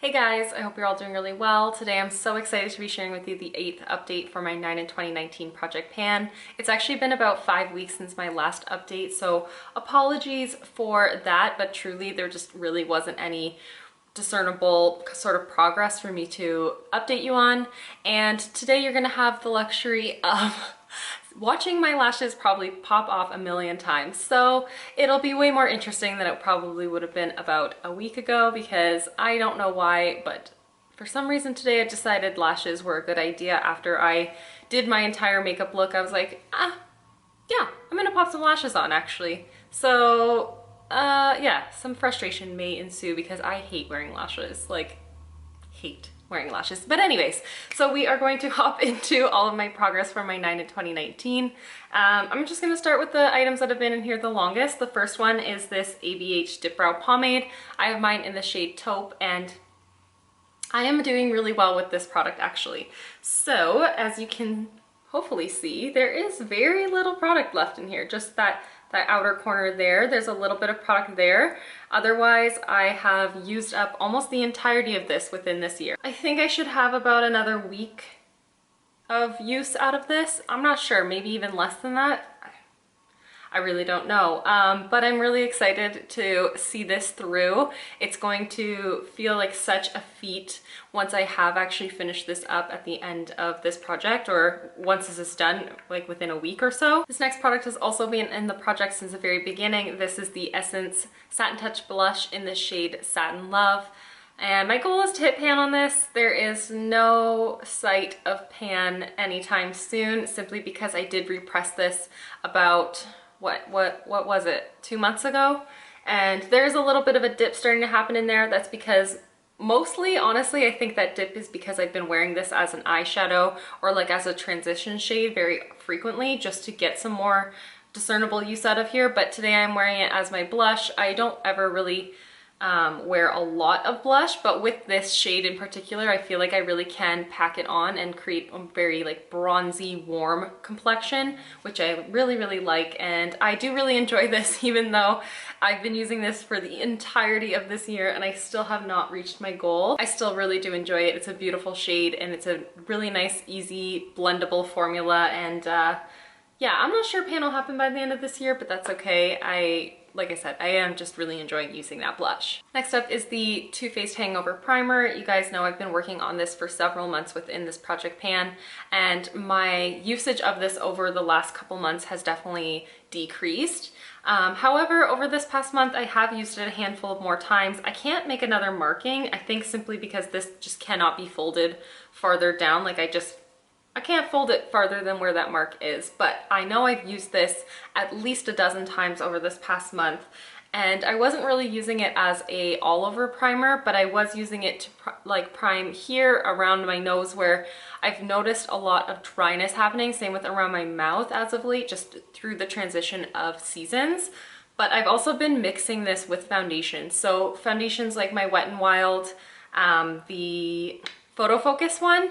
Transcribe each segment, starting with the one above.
Hey guys, I hope you're all doing really well. Today I'm so excited to be sharing with you the 8th update for my 9 in 2019 Project Pan. It's actually been about 5 weeks since my last update, so apologies for that, but truly there just really wasn't any discernible sort of progress for me to update you on. And today you're gonna have the luxury of watching my lashes probably pop off a million times. So it'll be way more interesting than it probably would have been about a week ago, because I don't know why, but for some reason today I decided lashes were a good idea. After I did my entire makeup look, I was like, yeah, I'm gonna pop some lashes on actually. So yeah, some frustration may ensue because I hate wearing lashes, like hate wearing lashes. But anyways, so we are going to hop into all of my progress from my 9 in 2019. I'm just going to start with the items that have been in here the longest. The first one is this ABH Dip Brow Pomade. I have mine in the shade Taupe, and I am doing really well with this product actually. So as you can hopefully see, there is very little product left in here, just that outer corner there. There's a little bit of product there. Otherwise, I have used up almost the entirety of this within this year. I think I should have about another week of use out of this. I'm not sure, maybe even less than that. I really don't know, but I'm really excited to see this through. It's going to feel like such a feat once I have actually finished this up at the end of this project, or once this is done, like within a week or so. This next product has also been in the project since the very beginning. This is the Essence Satin Touch Blush in the shade Satin Love. And my goal is to hit pan on this. There is no sight of pan anytime soon, simply because I did repress this about what was it, 2 months ago, and there's a little bit of a dip starting to happen in there. That's because mostly, honestly, I think that dip is because I've been wearing this as an eyeshadow or like as a transition shade very frequently, just to get some more discernible use out of here. But today I'm wearing it as my blush. I don't ever really wear a lot of blush, but with this shade in particular, I feel like I really can pack it on and create a very like bronzy, warm complexion, which I really like. And I do really enjoy this, even though I've been using this for the entirety of this year and I still have not reached my goal. I still really do enjoy it. It's a beautiful shade and it's a really nice, easy, blendable formula. And yeah, I'm not sure pan will happen by the end of this year, but that's okay. Like I said, I am just really enjoying using that blush. Next up is the Too Faced Hangover Primer. You guys know I've been working on this for several months within this Project Pan, and my usage of this over the last couple months has definitely decreased. However, over this past month, I have used it a handful of more times. I can't make another marking, I think simply because this just cannot be folded farther down. Like I can't fold it farther than where that mark is, but I know I've used this at least a dozen times over this past month, and I wasn't really using it as a all-over primer, but I was using it to like prime here around my nose, where I've noticed a lot of dryness happening. Same with around my mouth as of late, just through the transition of seasons. But I've also been mixing this with foundation. So foundations like my Wet n Wild, the Photo Focus one,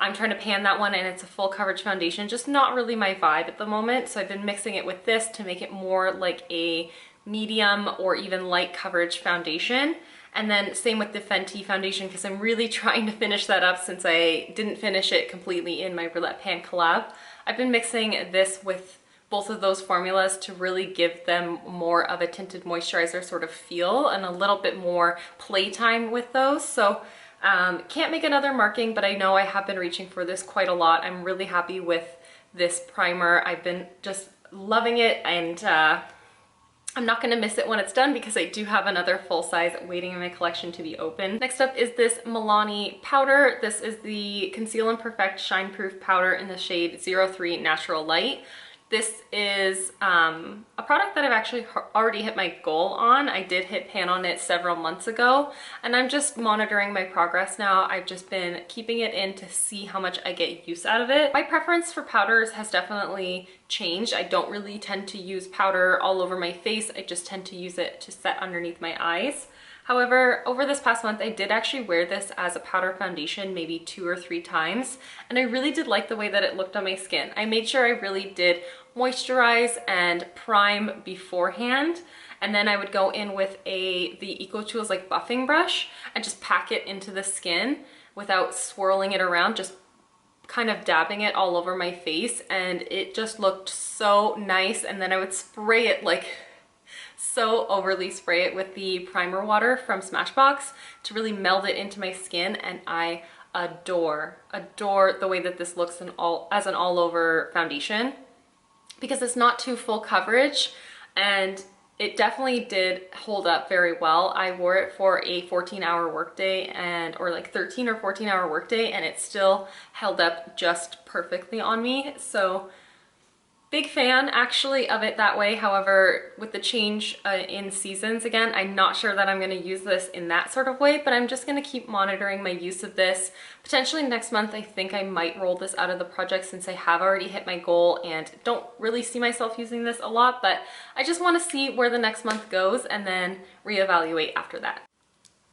I'm trying to pan that one, and it's a full coverage foundation, just not really my vibe at the moment. So I've been mixing it with this to make it more like a medium or even light coverage foundation. And then same with the Fenty foundation, because I'm really trying to finish that up since I didn't finish it completely in my Roulette Pan collab. I've been mixing this with both of those formulas to really give them more of a tinted moisturizer sort of feel and a little bit more playtime with those. So can't make another marking, but I know I have been reaching for this quite a lot. I'm really happy with this primer. I've been just loving it, and I'm not going to miss it when it's done, because I do have another full size waiting in my collection to be opened. Next up is this Milani powder. This is the Conceal and Perfect Shine Proof powder in the shade 03 Natural Light. This is a product that I've actually already hit my goal on. I did hit pan on it several months ago, and I'm just monitoring my progress now. I've just been keeping it in to see how much I get use out of it. My preference for powders has definitely changed. I don't really tend to use powder all over my face. I just tend to use it to set underneath my eyes. However, over this past month, I did actually wear this as a powder foundation maybe 2 or 3 times, and I really did like the way that it looked on my skin. I made sure I really did moisturize and prime beforehand, And then I would go in with the Eco Tools like buffing brush and just pack it into the skin without swirling it around, just kind of dabbing it all over my face, and it just looked so nice. And then I would spray it, like so overly spray it with the primer water from Smashbox to really meld it into my skin, and I adore the way that this looks as an all over foundation, because it's not too full coverage, and it definitely did hold up very well. I wore it for a 14-hour workday or like 13 or 14-hour workday, and it still held up just perfectly on me. So big fan actually of it that way. However, with the change in seasons again, I'm not sure that I'm going to use this in that sort of way, but I'm just going to keep monitoring my use of this. Potentially next month, I think I might roll this out of the project, since I have already hit my goal and don't really see myself using this a lot, but I just want to see where the next month goes and then reevaluate after that.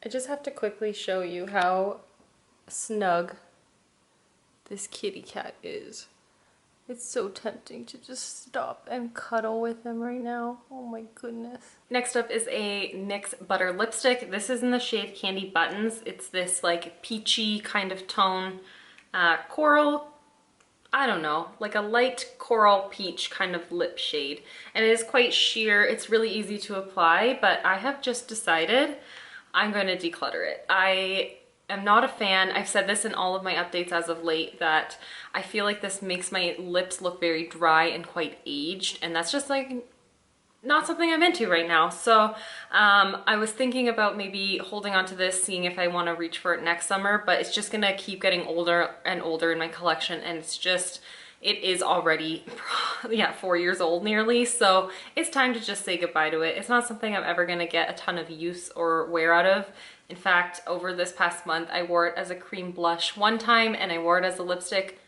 I just have to quickly show you how snug this kitty cat is. It's so tempting to just stop and cuddle with him right now. Oh my goodness. Next up is a NYX Butter Lipstick. This is in the shade Candy Buttons. It's this like peachy kind of tone, coral, I don't know, like a light coral peach kind of lip shade. And it is quite sheer. It's really easy to apply, but I have just decided I'm going to declutter it. I'm not a fan. I've said this in all of my updates as of late, that I feel like this makes my lips look very dry and quite aged, and that's just like not something I'm into right now. So I was thinking about maybe holding on to this, seeing if I want to reach for it next summer, but it's just gonna keep getting older and older in my collection, and it is already, yeah, 4 years old nearly, so it's time to just say goodbye to it. It's not something I'm ever gonna get a ton of use or wear out of. In fact, over this past month, I wore it as a cream blush one time, and I wore it as a lipstick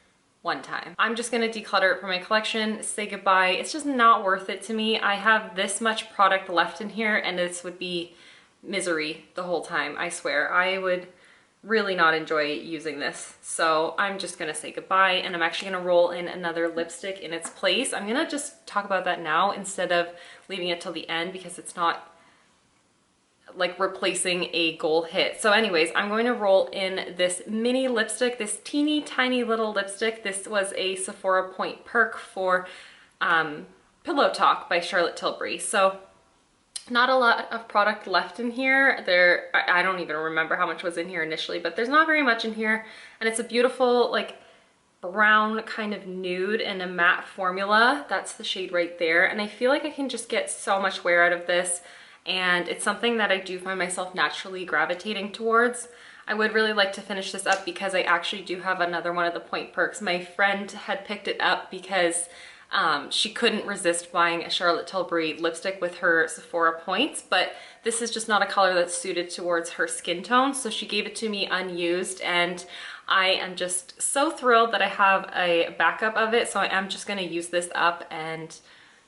one time. I'm just gonna declutter it from my collection, say goodbye. It's just not worth it to me. I have this much product left in here, and this would be misery the whole time, I swear. I would really not enjoy using this. So I'm just gonna say goodbye, and I'm actually gonna roll in another lipstick in its place. I'm gonna just talk about that now instead of leaving it till the end, because it's not like replacing a goal hit. So anyways, I'm going to roll in this mini lipstick, this teeny tiny little lipstick. This was a Sephora Point Perk for Pillow Talk by Charlotte Tilbury. So not a lot of product left in here. I don't even remember how much was in here initially, but there's not very much in here. And it's a beautiful like brown kind of nude and a matte formula. That's the shade right there. And I feel like I can just get so much wear out of this. And it's something that I do find myself naturally gravitating towards. I would really like to finish this up because I actually do have another one of the Point Perks. My friend had picked it up because she couldn't resist buying a Charlotte Tilbury lipstick with her Sephora points, but this is just not a color that's suited towards her skin tone, so she gave it to me unused, and I am just so thrilled that I have a backup of it. So I am just going to use this up and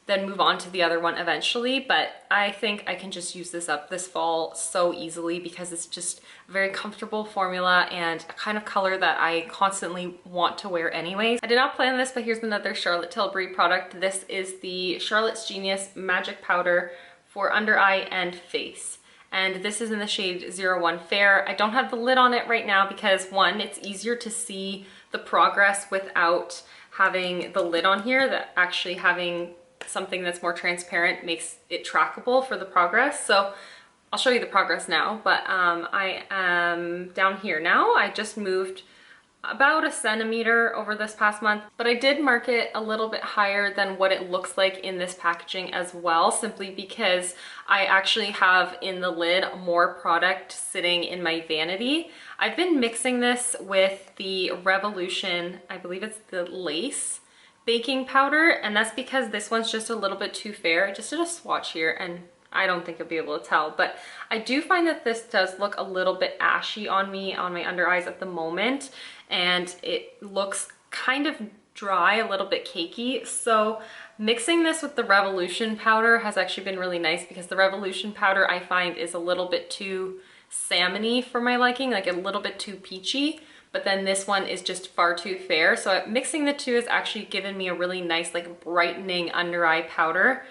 then move on to the other one eventually, but I think I can just use this up this fall so easily because it's just a very comfortable formula and a kind of color that I constantly want to wear anyways. I did not plan this, but here's another Charlotte Tilbury product. This is the Charlotte's Genius Magic Powder for under eye and face. And this is in the shade 01 Fair. I don't have the lid on it right now because one, it's easier to see the progress without having the lid on here, that actually having something that's more transparent makes it trackable for the progress. So I'll show you the progress now, but I am down here now. I just moved about 1 centimeter over this past month, but I did mark it a little bit higher than what it looks like in this packaging as well, simply because I actually have in the lid more product sitting in my vanity. I've been mixing this with the Revolution, I believe it's the Lace baking powder, and that's because this one's just a little bit too fair. I just did a swatch here and I don't think you'll be able to tell, but I do find that this does look a little bit ashy on me on my under eyes at the moment, and it looks kind of dry, a little bit cakey. So mixing this with the Revolution powder has actually been really nice, because the Revolution powder I find is a little bit too salmony for my liking, like a little bit too peachy. But then this one is just far too fair. So mixing the two has actually given me a really nice like brightening under eye powder.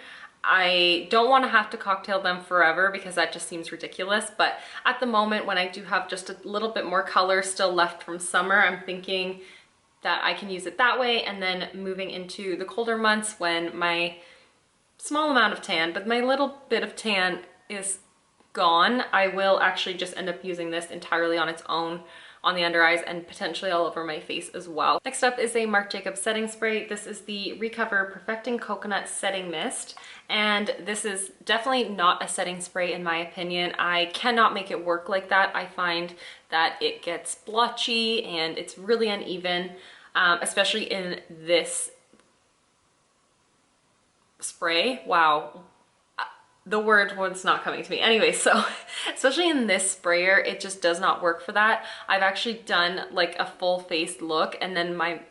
I don't want to have to cocktail them forever because that just seems ridiculous, but at the moment when I do have just a little bit more color still left from summer, I'm thinking that I can use it that way, and then moving into the colder months when my small amount of tan, but my little bit of tan is gone, I will actually just end up using this entirely on its own on the under eyes and potentially all over my face as well. Next up is a Marc Jacobs setting spray. This is the Recover Perfecting Coconut Setting Mist, and this is definitely not a setting spray in my opinion. I cannot make it work like that. I find that it gets blotchy and it's really uneven, especially in this spray. Wow. The word was not coming to me. Anyway, so especially in this sprayer, it just does not work for that. I've actually done like a full face look, and then my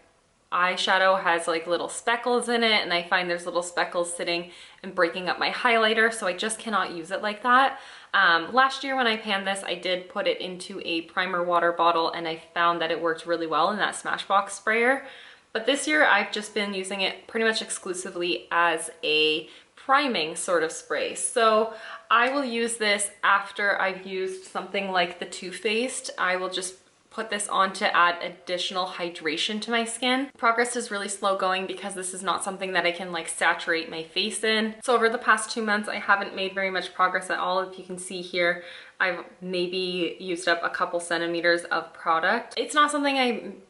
eyeshadow has like little speckles in it, and I find there's little speckles sitting and breaking up my highlighter, so I just cannot use it like that. Last year when I panned this, I did put it into a primer water bottle, and I found that it worked really well in that Smashbox sprayer. But this year I've just been using it pretty much exclusively as a priming sort of spray. So I will use this after I've used something like the Too Faced. I will just put this on to add additional hydration to my skin. Progress is really slow going because this is not something that I can like saturate my face in. So over the past 2 months, I haven't made very much progress at all. If you can see here, I've maybe used up a couple centimeters of product. It's not something I'm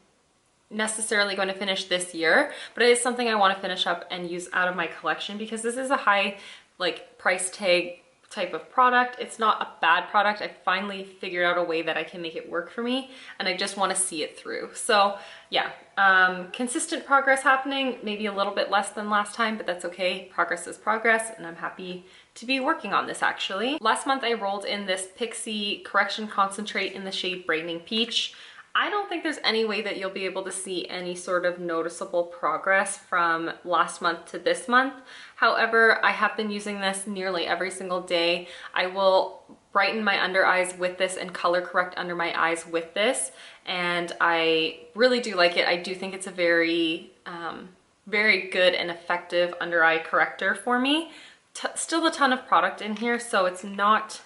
necessarily going to finish this year, but it is something I want to finish up and use out of my collection because this is a high like price tag type of product. It's not a bad product. I finally figured out a way that I can make it work for me, and I just want to see it through. So yeah, consistent progress happening, maybe a little bit less than last time, but that's okay. Progress is progress, and I'm happy to be working on this actually. Last month I rolled in this Pixie Correction Concentrate in the shade Brightening Peach. I don't think there's any way that you'll be able to see any sort of noticeable progress from last month to this month. However, I have been using this nearly every single day. I will brighten my under eyes with this and color correct under my eyes with this, and I really do like it. I do think it's a very, very good and effective under eye corrector for me. Still a ton of product in here, so it's not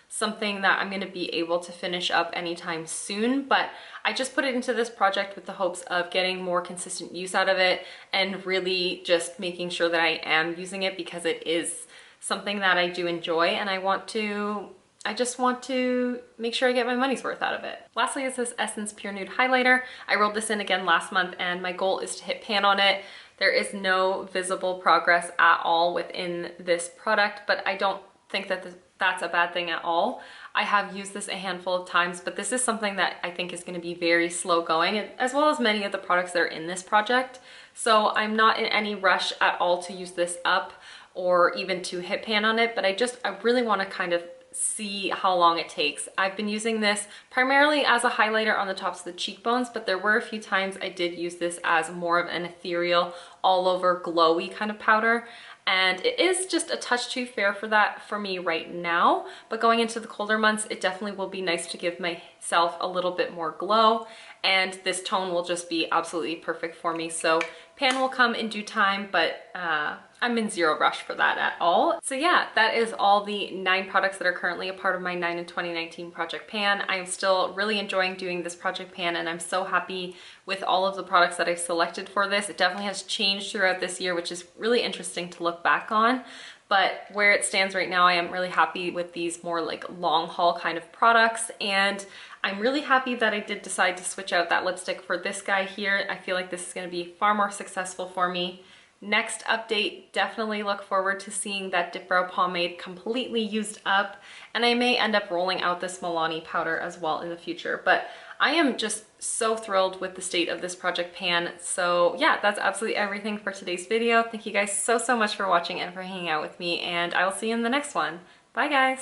something that I'm going to be able to finish up anytime soon, but I just put it into this project with the hopes of getting more consistent use out of it and really just making sure that I am using it because it is something that I do enjoy, and I just want to make sure I get my money's worth out of it. Lastly is this Essence Pure Nude Highlighter. I rolled this in again last month, and my goal is to hit pan on it. There is no visible progress at all within this product, but I don't think that that's a bad thing at all. I have used this a handful of times, but this is something that I think is going to be very slow going, as well as many of the products that are in this project. So I'm not in any rush at all to use this up or even to hit pan on it, but I really want to kind of see how long it takes. I've been using this primarily as a highlighter on the tops of the cheekbones, but there were a few times I did use this as more of an ethereal, all over glowy kind of powder. And it is just a touch too fair for that for me right now, but going into the colder months, it definitely will be nice to give myself a little bit more glow, and this tone will just be absolutely perfect for me. So pan will come in due time, but I'm in zero rush for that at all. So yeah, that is all the 9 products that are currently a part of my 9 in 2019 Project Pan. I am still really enjoying doing this Project Pan, and I'm so happy with all of the products that I've selected for this. It definitely has changed throughout this year, which is really interesting to look back on. But where it stands right now, I am really happy with these more like long haul kind of products, and I'm really happy that I did decide to switch out that lipstick for this guy here. I feel like this is going to be far more successful for me. Next update, definitely look forward to seeing that Dip Brow Pomade completely used up, and I may end up rolling out this Milani powder as well in the future, but I am just so thrilled with the state of this Project Pan. So yeah, that's absolutely everything for today's video. Thank you guys so much for watching and for hanging out with me, and I will see you in the next one. Bye guys!